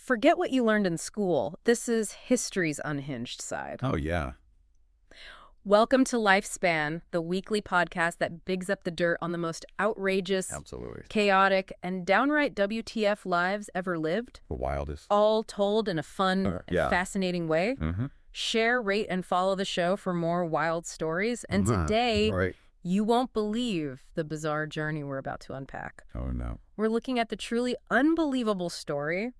forget what you learned in school. This is history's unhinged side. Oh, yeah. Welcome to Lifespan, the weekly podcast that bigs up the dirt on the most outrageous, Absolutely. chaotic, and downright WTF lives ever lived. The wildest. All told in a fun and Yeah. fascinating way. Mm-hmm. Share, rate, and follow the show for more wild stories. And today, Right. you won't believe the bizarre journey we're about to unpack. Oh, no. We're looking at the truly unbelievable story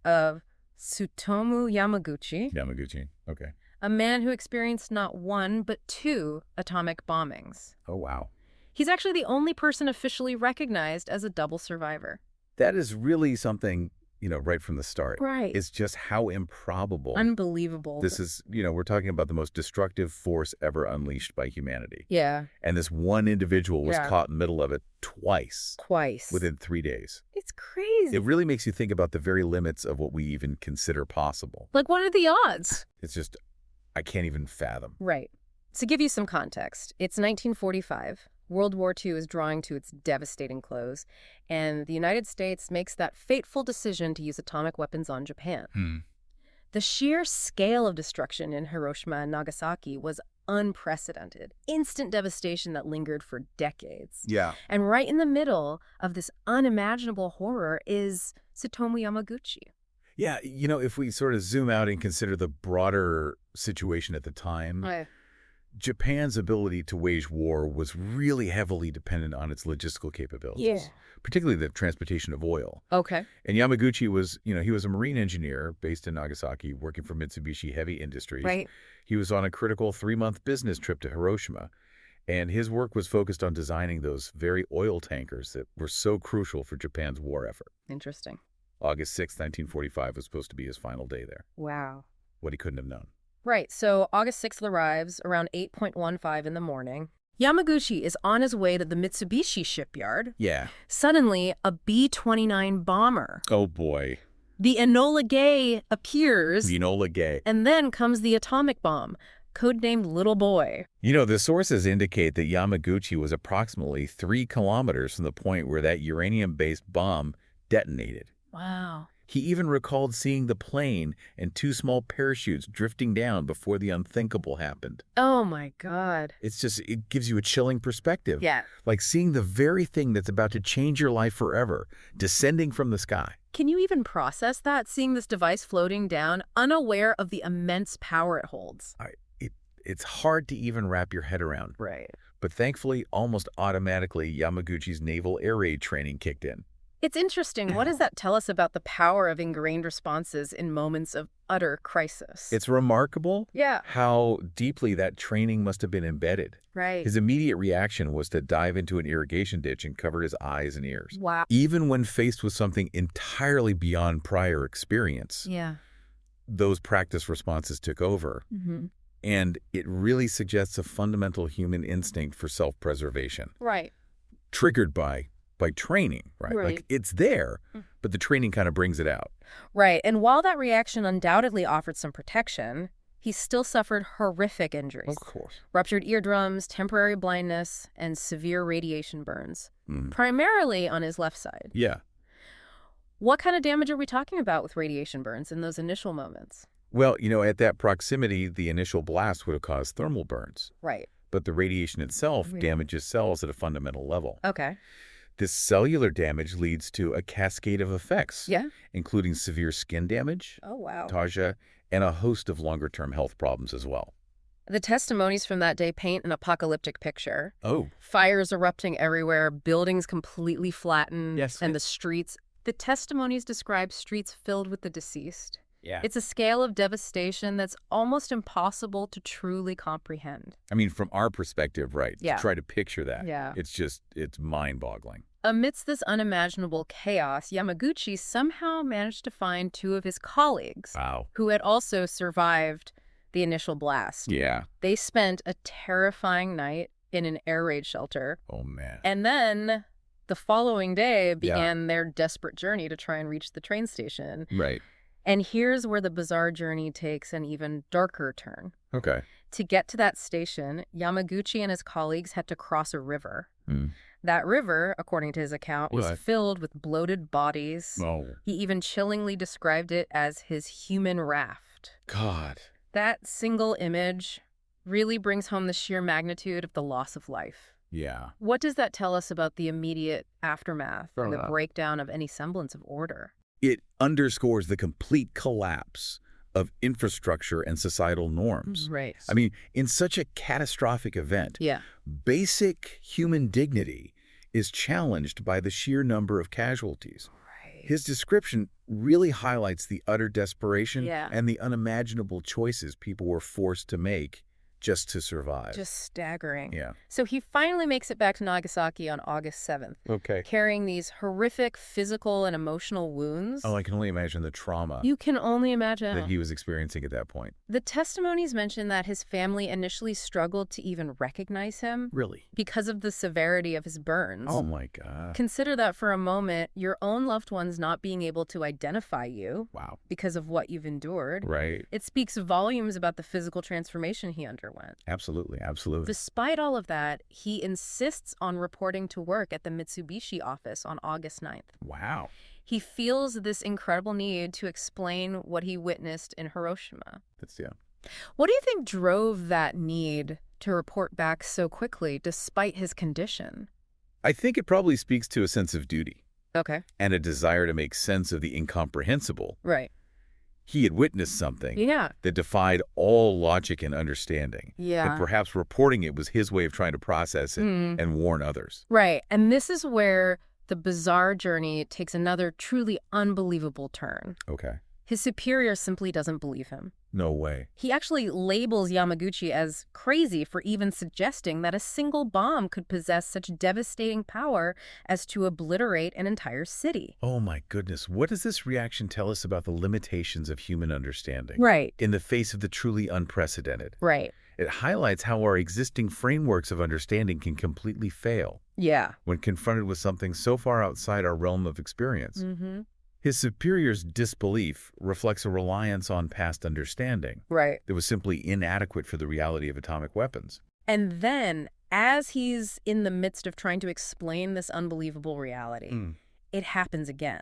of Tsutomu Yamaguchi, Yamaguchi. Okay. a man who experienced not one, but two atomic bombings. Oh, wow. He's actually the only person officially recognized as a double survivor. That is really something, right from the start. Right. It's just how improbable. Unbelievable. This is, we're talking about the most destructive force ever unleashed by humanity. Yeah. And this one individual was Yeah. caught in the middle of it twice Twice. within 3 days. It's crazy. It really makes you think about the very limits of what we even consider possible. Like, what are the odds? It's just, I can't even fathom. Right. To give you some context, it's 1945. World War II is drawing to its devastating close, and the United States makes that fateful decision to use atomic weapons on Japan. The sheer scale of destruction in Hiroshima and Nagasaki was unprecedented. Instant devastation that lingered for decades. Yeah. And right in the middle of this unimaginable horror is Tsutomu Yamaguchi. Yeah, if we sort of zoom out and consider the broader situation at the time, Japan's ability to wage war was really heavily dependent on its logistical capabilities, particularly the transportation of oil. Okay. And Yamaguchi was, he was a marine engineer based in Nagasaki, working for Mitsubishi Heavy Industries. Right. He was on a critical 3-month business trip to Hiroshima, and his work was focused on designing those very oil tankers that were so crucial for Japan's war effort. Interesting. August 6, 1945 was supposed to be his final day there. Wow. What he couldn't have known. Right, so August 6th arrives around 8:15 in the morning. Yamaguchi is on his way to the Mitsubishi shipyard. Yeah. Suddenly, a B-29 bomber, Oh, boy. the Enola Gay, appears, Enola Gay. and then comes the atomic bomb, codenamed Little Boy. The sources indicate that Yamaguchi was approximately 3 kilometers from the point where that uranium-based bomb detonated. Wow. He even recalled seeing the plane and 2 small parachutes drifting down before the unthinkable happened. Oh, my God. It gives you a chilling perspective. Yeah. Like seeing the very thing that's about to change your life forever, descending from the sky. Can you even process that, seeing this device floating down, unaware of the immense power it holds? It's hard to even wrap your head around. Right. But thankfully, almost automatically, Yamaguchi's naval air raid training kicked in. It's interesting. What does that tell us about the power of ingrained responses in moments of utter crisis? It's remarkable Yeah. how deeply that training must have been embedded. Right. His immediate reaction was to dive into an irrigation ditch and cover his eyes and ears. Wow. Even when faced with something entirely beyond prior experience, Yeah. those practice responses took over. Mm-hmm. And it really suggests a fundamental human instinct for self-preservation, Right. triggered by training, right? Right. Like it's there, but the training kind of brings it out. Right. And while that reaction undoubtedly offered some protection, he still suffered horrific injuries. Of course. Ruptured eardrums, temporary blindness, and severe radiation burns, Mm. primarily on his left side. Yeah. What kind of damage are we talking about with radiation burns in those initial moments? Well, at that proximity, the initial blast would have caused thermal burns, Right. but the radiation itself Yeah. damages cells at a fundamental level. Okay. This cellular damage leads to a cascade of effects, Yeah. including severe skin damage, Oh, wow. nausea, and a host of longer-term health problems as well. The testimonies from that day paint an apocalyptic picture. Oh. Fires erupting everywhere, buildings completely flattened, Yes. and the streets. The testimonies describe streets filled with the deceased. Yeah. It's a scale of devastation that's almost impossible to truly comprehend. I mean, from our perspective, right, Yeah. to try to picture that, Yeah. it's mind-boggling. Amidst this unimaginable chaos, Yamaguchi somehow managed to find 2 of his colleagues Wow. who had also survived the initial blast. Yeah. They spent a terrifying night in an air raid shelter. Oh, man. And then the following day began their desperate journey to try and reach the train station. Right. And here's where the bizarre journey takes an even darker turn. Okay. To get to that station, Yamaguchi and his colleagues had to cross a river. Mm. That river, according to his account, was What? filled with bloated bodies. Oh, He even chillingly described it as his human raft. God. That single image really brings home the sheer magnitude of the loss of life. Yeah. What does that tell us about the immediate aftermath and the Fair enough. breakdown of any semblance of order? It underscores the complete collapse of infrastructure and societal norms. Right. I mean, in such a catastrophic event, Yeah. basic human dignity is challenged by the sheer number of casualties. Right. His description really highlights the utter desperation Yeah. and the unimaginable choices people were forced to make just to survive. Just staggering. Yeah. So he finally makes it back to Nagasaki on August 7th, Okay. carrying these horrific physical and emotional wounds. Oh, I can only imagine the trauma You can only imagine. that he was experiencing at that point. The testimonies mention that his family initially struggled to even recognize him Really? because of the severity of his burns. Oh, my God. Consider that for a moment, your own loved ones not being able to identify you Wow. because of what you've endured. Right. It speaks volumes about the physical transformation he underwent. Absolutely. Absolutely. Despite all of that, he insists on reporting to work at the Mitsubishi office on August 9th. Wow. He feels this incredible need to explain what he witnessed in Hiroshima. Yeah. What do you think drove that need to report back so quickly despite his condition? I think it probably speaks to a sense of duty Okay. and a desire to make sense of the incomprehensible. Right. He had witnessed something Yeah. that defied all logic and understanding. Yeah. And perhaps reporting it was his way of trying to process it and warn others. Right. And this is where the bizarre journey takes another truly unbelievable turn. Okay. His superior simply doesn't believe him. No way. He actually labels Yamaguchi as crazy for even suggesting that a single bomb could possess such devastating power as to obliterate an entire city. Oh my goodness. What does this reaction tell us about the limitations of human understanding? Right. In the face of the truly unprecedented. Right. It highlights how our existing frameworks of understanding can completely fail Yeah. when confronted with something so far outside our realm of experience. Mm-hmm. His superior's disbelief reflects a reliance on past understanding Right. that was simply inadequate for the reality of atomic weapons. And then, as he's in the midst of trying to explain this unbelievable reality, it happens again.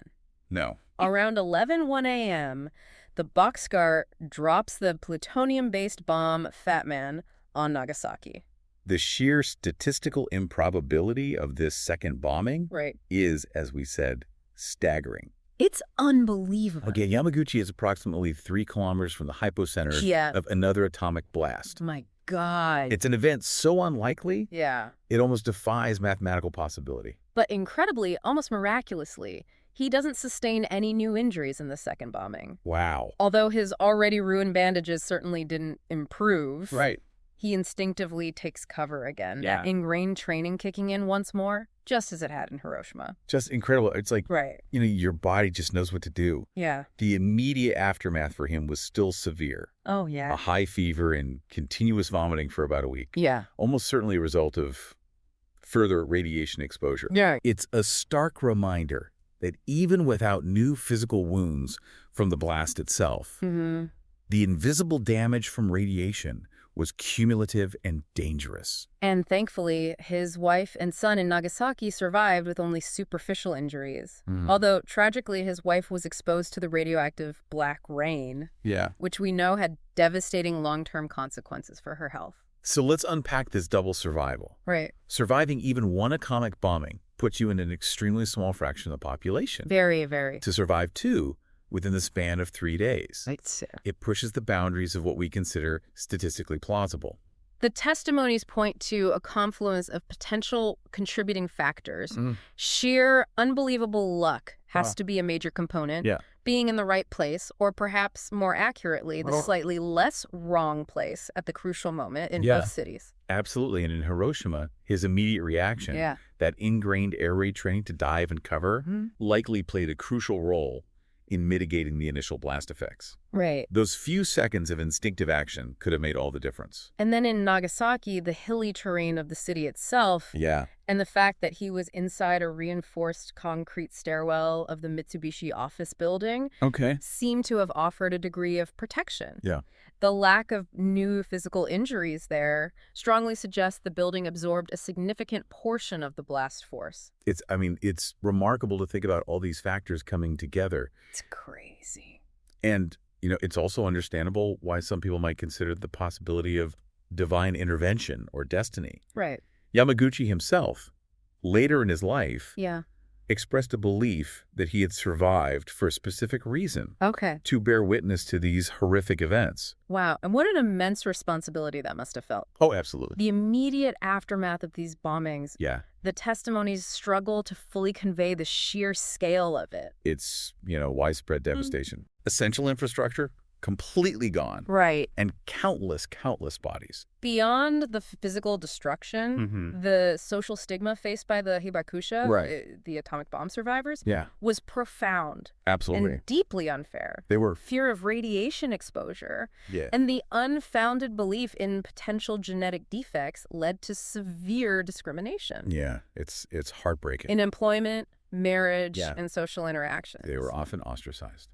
No. Around 11:01 a.m., the boxcar drops the plutonium-based bomb Fat Man on Nagasaki. The sheer statistical improbability of this second bombing Right. is, as we said, staggering. It's unbelievable. Again, Yamaguchi is approximately 3 kilometers from the hypocenter Yeah. of another atomic blast. My God. It's an event so unlikely, Yeah. it almost defies mathematical possibility. But incredibly, almost miraculously, he doesn't sustain any new injuries in the second bombing. Wow. Although his already ruined bandages certainly didn't improve. Right. He instinctively takes cover again. Yeah. That ingrained training kicking in once more, just as it had in Hiroshima. Just incredible. It's like, Right. your body just knows what to do. Yeah. The immediate aftermath for him was still severe. Oh, A yeah. high fever and continuous vomiting for about a week. Yeah. Almost certainly a result of further radiation exposure. Yeah. It's a stark reminder that even without new physical wounds from the blast itself, Mm-hmm. the invisible damage from radiation was cumulative and dangerous. And thankfully, his wife and son in Nagasaki survived with only superficial injuries. Although, tragically, his wife was exposed to the radioactive black rain, Yeah. which we know had devastating long-term consequences for her health. So let's unpack this double survival. Right. Surviving even one atomic bombing puts you in an extremely small fraction of the population. Very, very. To survive two within the span of 3 days. Right. It pushes the boundaries of what we consider statistically plausible. The testimonies point to a confluence of potential contributing factors. Sheer unbelievable luck has to be a major component. Yeah. Being in the right place, or perhaps more accurately, the slightly less wrong place at the crucial moment in both cities. Absolutely. And in Hiroshima, his immediate reaction, that ingrained air raid training to dive and cover, likely played a crucial role in mitigating the initial blast effects. Right. Those few seconds of instinctive action could have made all the difference. And then in Nagasaki, the hilly terrain of the city itself And the fact that he was inside a reinforced concrete stairwell of the Mitsubishi office building seemed to have offered a degree of protection. Yeah. The lack of new physical injuries there strongly suggests the building absorbed a significant portion of the blast force. It's remarkable to think about all these factors coming together. It's crazy. And, it's also understandable why some people might consider the possibility of divine intervention or destiny. Right. Yamaguchi himself, later in his life, expressed a belief that he had survived for a specific reason. To bear witness to these horrific events. Wow. And what an immense responsibility that must have felt. Oh, absolutely. The immediate aftermath of these bombings. Yeah. The testimonies struggle to fully convey the sheer scale of it. It's, widespread devastation. Essential infrastructure, completely gone. Right. And countless bodies. Beyond the physical destruction, the social stigma faced by the hibakusha, the atomic bomb survivors, was profound. Absolutely. And deeply unfair. They were. Fear of radiation exposure and the unfounded belief in potential genetic defects led to severe discrimination. Yeah, it's heartbreaking. In employment, marriage, and social interactions. They were often ostracized.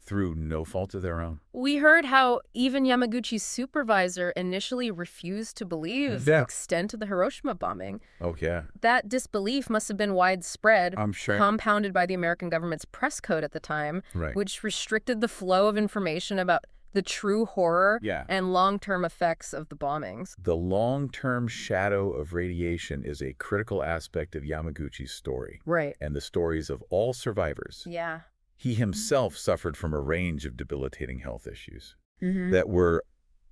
Through no fault of their own. We heard how even Yamaguchi's supervisor initially refused to believe the extent of the Hiroshima bombing. Oh, yeah. That disbelief must have been widespread, I'm sure. Compounded by the American government's press code at the time, which restricted the flow of information about the true horror and long-term effects of the bombings. The long-term shadow of radiation is a critical aspect of Yamaguchi's story. Right. And the stories of all survivors. Yeah. He himself suffered from a range of debilitating health issues that were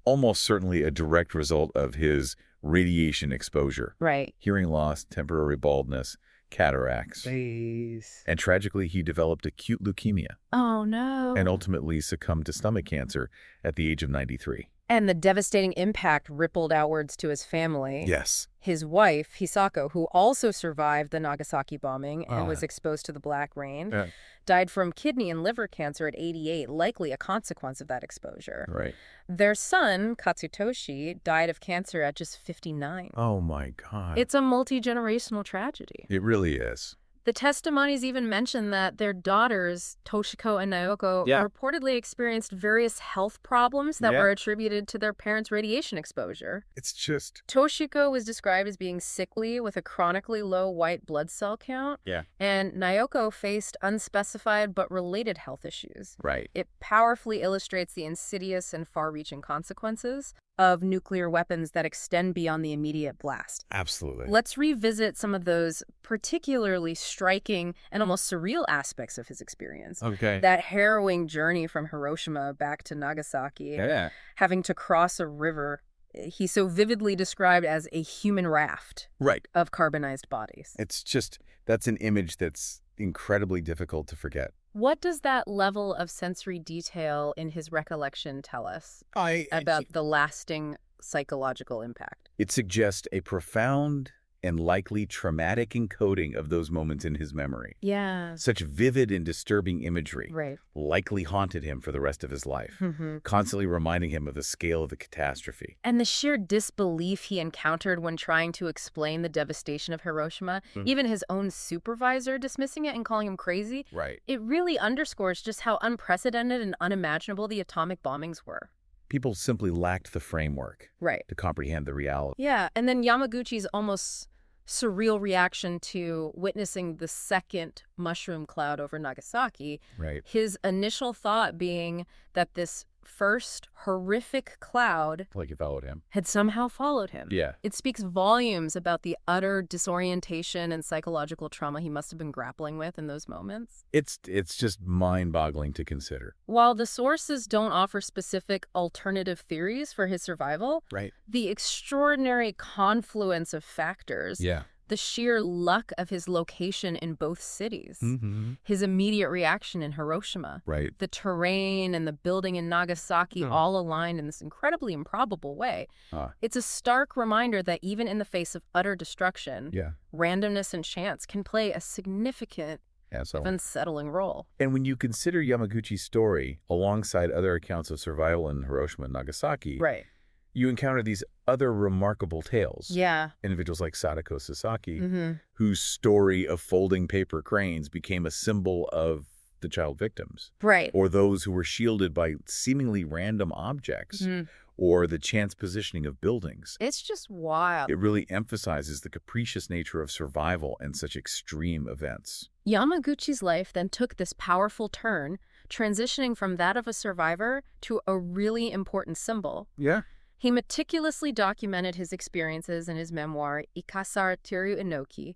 almost certainly a direct result of his radiation exposure. Right. Hearing loss, temporary baldness, cataracts. And tragically, he developed acute leukemia. Oh, no. And ultimately succumbed to stomach cancer at the age of 93. And the devastating impact rippled outwards to his family. Yes. His wife, Hisako, who also survived the Nagasaki bombing and was exposed to the black rain, died from kidney and liver cancer at 88, likely a consequence of that exposure. Right. Their son, Katsutoshi, died of cancer at just 59. Oh, my God. It's a multi-generational tragedy. It really is. The testimonies even mention that their daughters, Toshiko and Naoko, reportedly experienced various health problems that were attributed to their parents' radiation exposure. It's just... Toshiko was described as being sickly with a chronically low white blood cell count. And Naoko faced unspecified but related health issues. Right. It powerfully illustrates the insidious and far-reaching consequences of nuclear weapons that extend beyond the immediate blast. Absolutely. Let's revisit some of those particularly striking and almost surreal aspects of his experience. Okay. That harrowing journey from Hiroshima back to Nagasaki, having to cross a river he so vividly described as a human raft of carbonized bodies. It's just, that's an image that's incredibly difficult to forget. What does that level of sensory detail in his recollection tell us about the lasting psychological impact? It suggests a profound and likely traumatic encoding of those moments in his memory. Yeah. Such vivid and disturbing imagery likely haunted him for the rest of his life, constantly reminding him of the scale of the catastrophe. And the sheer disbelief he encountered when trying to explain the devastation of Hiroshima, even his own supervisor dismissing it and calling him crazy, it really underscores just how unprecedented and unimaginable the atomic bombings were. People simply lacked the framework to comprehend the reality. Yeah, and then Yamaguchi's almost surreal reaction to witnessing the second mushroom cloud over Nagasaki. His initial thought being that this first horrific cloud like it followed him. Had somehow followed him. Yeah. It speaks volumes about the utter disorientation and psychological trauma he must have been grappling with in those moments. It's just mind-boggling to consider. While the sources don't offer specific alternative theories for his survival, the extraordinary confluence of factors, the sheer luck of his location in both cities, his immediate reaction in Hiroshima, the terrain and the building in Nagasaki all aligned in this incredibly improbable way. It's a stark reminder that even in the face of utter destruction, randomness and chance can play a significant, unsettling role. And when you consider Yamaguchi's story alongside other accounts of survival in Hiroshima and Nagasaki, you encounter these other remarkable tales. Yeah. Individuals like Sadako Sasaki, Mm-hmm. whose story of folding paper cranes became a symbol of the child victims. Right. Or those who were shielded by seemingly random objects, or the chance positioning of buildings. It's just wild. It really emphasizes the capricious nature of survival in such extreme events. Yamaguchi's life then took this powerful turn, transitioning from that of a survivor to a really important symbol. Yeah. He meticulously documented his experiences in his memoir, Ikasar Teru Inoki,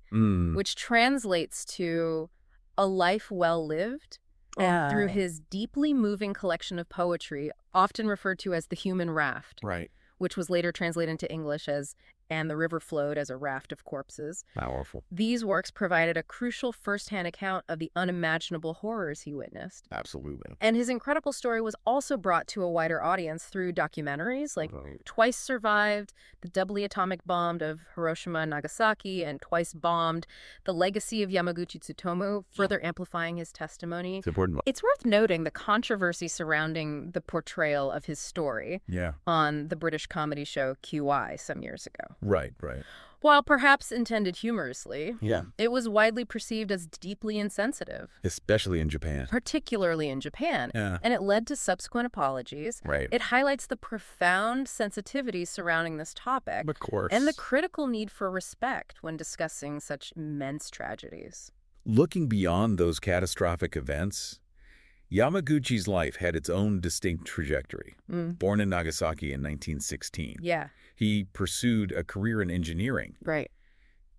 which translates to a life well lived, through his deeply moving collection of poetry, often referred to as the Human Raft, Right. which was later translated into English as And the River Flowed as a Raft of Corpses. Powerful. These works provided a crucial first-hand account of the unimaginable horrors he witnessed. Absolutely. And his incredible story was also brought to a wider audience through documentaries like Twice Survived, The Doubly Atomic Bombed of Hiroshima and Nagasaki, and Twice Bombed, The Legacy of Yamaguchi Tsutomu, further amplifying his testimony. It's important. It's worth noting the controversy surrounding the portrayal of his story on the British comedy show QI some years ago. Right, right. While perhaps intended humorously, Yeah. it was widely perceived as deeply insensitive. Especially in Japan. Particularly in Japan. Yeah. And it led to subsequent apologies. Right. It highlights the profound sensitivity surrounding this topic. Of course. And the critical need for respect when discussing such immense tragedies. Looking beyond those catastrophic events, Yamaguchi's life had its own distinct trajectory. Born in Nagasaki in 1916. Yeah. He pursued a career in engineering. Right.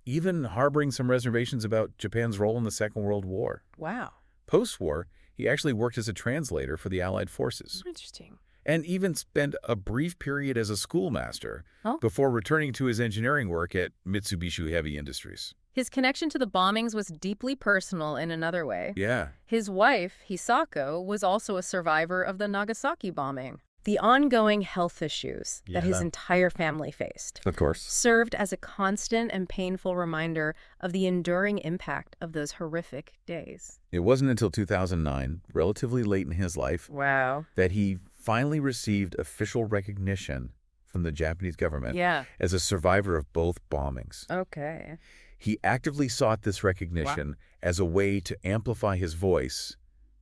Even harboring some reservations about Japan's role in the Second World War. Wow. Post-war, he actually worked as a translator for the Allied forces. Interesting. And even spent a brief period as a schoolmaster before returning to his engineering work at Mitsubishi Heavy Industries. His connection to the bombings was deeply personal in another way. Yeah. His wife, Hisako, was also a survivor of the Nagasaki bombing. The ongoing health issues that his entire family faced, Of course. served as a constant and painful reminder of the enduring impact of those horrific days. It wasn't until 2009, relatively late in his life, Wow. that he finally received official recognition from the Japanese government as a survivor of both bombings. Okay. He actively sought this recognition as a way to amplify his voice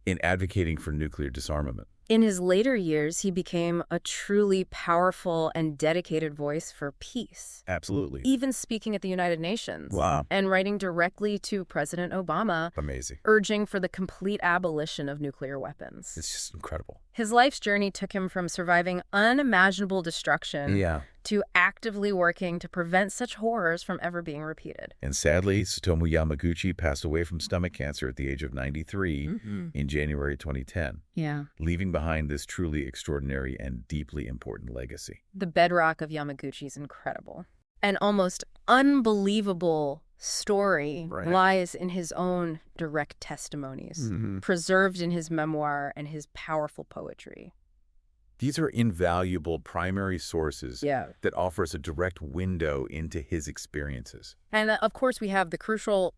in advocating for nuclear disarmament. In his later years, he became a truly powerful and dedicated voice for peace. Absolutely. Even speaking at the United Nations. Wow. And writing directly to President Obama. Amazing. Urging for the complete abolition of nuclear weapons. It's just incredible. His life's journey took him from surviving unimaginable destruction to actively working to prevent such horrors from ever being repeated. And sadly, Tsutomu Yamaguchi passed away from stomach cancer at the age of 93 in January 2010, leaving behind this truly extraordinary and deeply important legacy. The bedrock of Yamaguchi is incredible. An almost unbelievable story lies in his own direct testimonies, preserved in his memoir and his powerful poetry. These are invaluable primary sources that offer us a direct window into his experiences. And of course, we have the crucial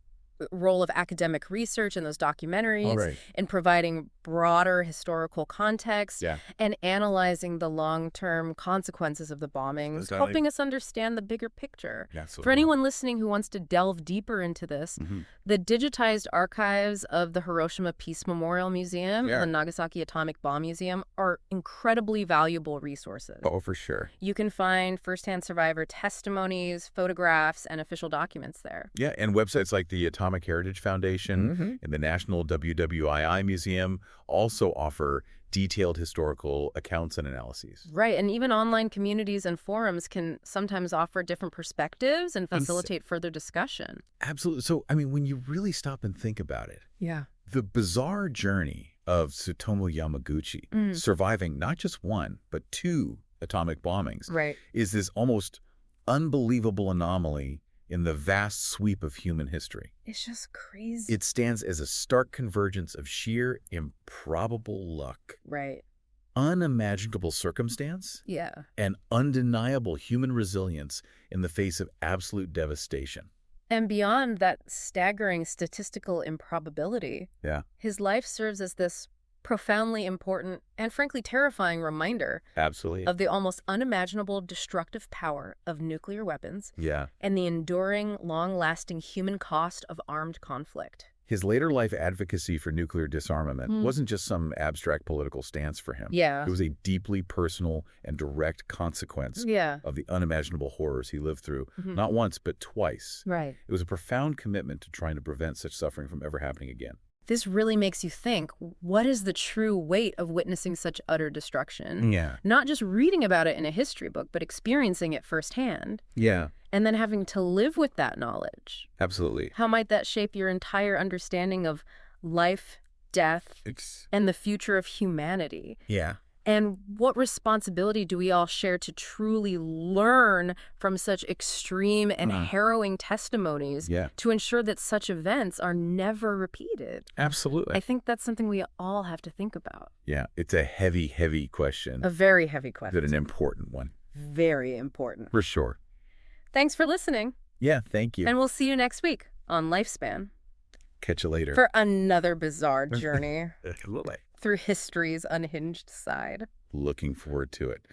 role of academic research in those documentaries in providing broader historical context and analyzing the long-term consequences of the bombings, helping us understand the bigger picture. Absolutely. For anyone listening who wants to delve deeper into this, the digitized archives of the Hiroshima Peace Memorial Museum and the Nagasaki Atomic Bomb Museum are incredibly valuable resources. Oh, for sure. You can find firsthand survivor testimonies, photographs, and official documents there. Yeah, and websites like the Atomic Heritage Foundation and the National WWII Museum also offer detailed historical accounts and analyses. Right, and even online communities and forums can sometimes offer different perspectives and facilitate further discussion. Absolutely. So, I mean, when you really stop and think about it, the bizarre journey of Tsutomu Yamaguchi, surviving not just one, but two atomic bombings, is this almost unbelievable anomaly in the vast sweep of human history. It's just crazy. It stands as a stark convergence of sheer improbable luck, unimaginable circumstance, and undeniable human resilience in the face of absolute devastation. And beyond that staggering statistical improbability, his life serves as this profoundly important and frankly terrifying reminder Absolutely. of the almost unimaginable destructive power of nuclear weapons and the enduring, long-lasting human cost of armed conflict. His later life advocacy for nuclear disarmament wasn't just some abstract political stance for him. It was a deeply personal and direct consequence of the unimaginable horrors he lived through, not once, but twice. Right. It was a profound commitment to trying to prevent such suffering from ever happening again. This really makes you think, what is the true weight of witnessing such utter destruction? Not just reading about it in a history book, but experiencing it firsthand. And then having to live with that knowledge. Absolutely. How might that shape your entire understanding of life, death, and the future of humanity? And what responsibility do we all share to truly learn from such extreme and harrowing testimonies to ensure that such events are never repeated? Absolutely. I think that's something we all have to think about. It's a heavy, heavy question. A very heavy question. But an important one. Very important. For sure. Thanks for listening. Thank you. And we'll see you next week on Lifespan. Catch you later. For another bizarre journey Absolutely. through history's unhinged side. Looking forward to it.